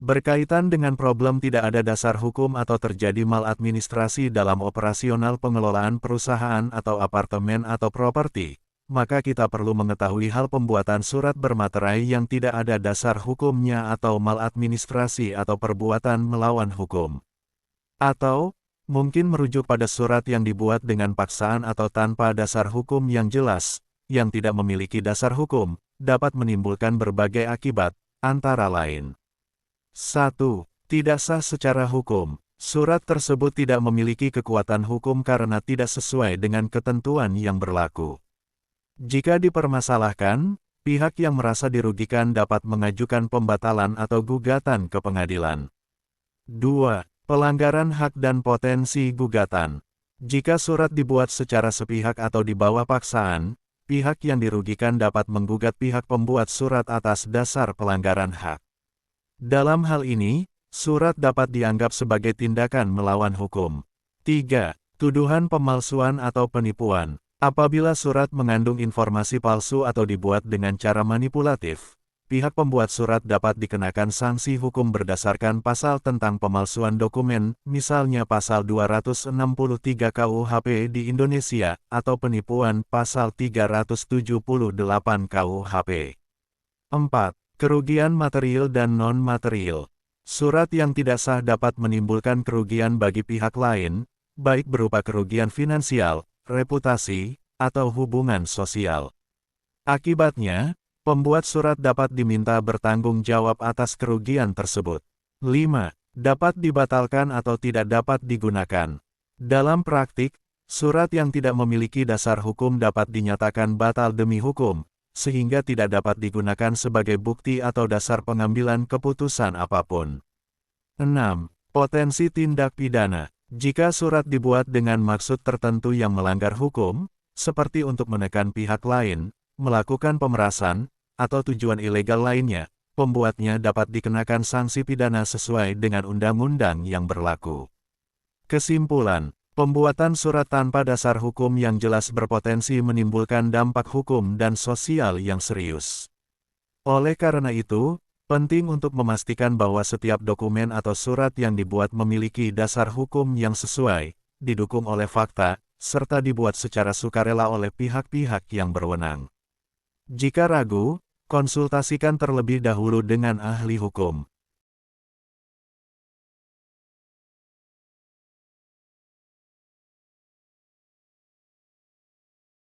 Berkaitan dengan problem tidak ada dasar hukum atau terjadi maladministrasi dalam operasional pengelolaan perusahaan atau apartemen atau properti, maka kita perlu mengetahui hal pembuatan surat bermaterai yang tidak ada dasar hukumnya atau maladministrasi atau perbuatan melawan hukum. Atau, mungkin merujuk pada surat yang dibuat dengan paksaan atau tanpa dasar hukum yang jelas, yang tidak memiliki dasar hukum, dapat menimbulkan berbagai akibat, antara lain. 1. Tidak sah secara hukum. Surat tersebut tidak memiliki kekuatan hukum karena tidak sesuai dengan ketentuan yang berlaku. Jika dipermasalahkan, pihak yang merasa dirugikan dapat mengajukan pembatalan atau gugatan ke pengadilan. 2. Pelanggaran hak dan potensi gugatan. Jika surat dibuat secara sepihak atau di bawah paksaan, pihak yang dirugikan dapat menggugat pihak pembuat surat atas dasar pelanggaran hak. Dalam hal ini, surat dapat dianggap sebagai tindakan melawan hukum. 3. Tuduhan pemalsuan atau penipuan. Apabila surat mengandung informasi palsu atau dibuat dengan cara manipulatif, pihak pembuat surat dapat dikenakan sanksi hukum berdasarkan pasal tentang pemalsuan dokumen, misalnya pasal 263 KUHP di Indonesia, atau penipuan pasal 378 KUHP. 4. Kerugian material dan non-material. Surat yang tidak sah dapat menimbulkan kerugian bagi pihak lain, baik berupa kerugian finansial, reputasi, atau hubungan sosial. Akibatnya, pembuat surat dapat diminta bertanggung jawab atas kerugian tersebut. 5. Dapat dibatalkan atau tidak dapat digunakan. Dalam praktik, surat yang tidak memiliki dasar hukum dapat dinyatakan batal demi hukum, sehingga tidak dapat digunakan sebagai bukti atau dasar pengambilan keputusan apapun. 6. Potensi tindak pidana. Jika surat dibuat dengan maksud tertentu yang melanggar hukum, seperti untuk menekan pihak lain, melakukan pemerasan, atau tujuan ilegal lainnya, pembuatnya dapat dikenakan sanksi pidana sesuai dengan undang-undang yang berlaku. Kesimpulan. Pembuatan surat tanpa dasar hukum yang jelas berpotensi menimbulkan dampak hukum dan sosial yang serius. Oleh karena itu, penting untuk memastikan bahwa setiap dokumen atau surat yang dibuat memiliki dasar hukum yang sesuai, didukung oleh fakta, serta dibuat secara sukarela oleh pihak-pihak yang berwenang. Jika ragu, konsultasikan terlebih dahulu dengan ahli hukum.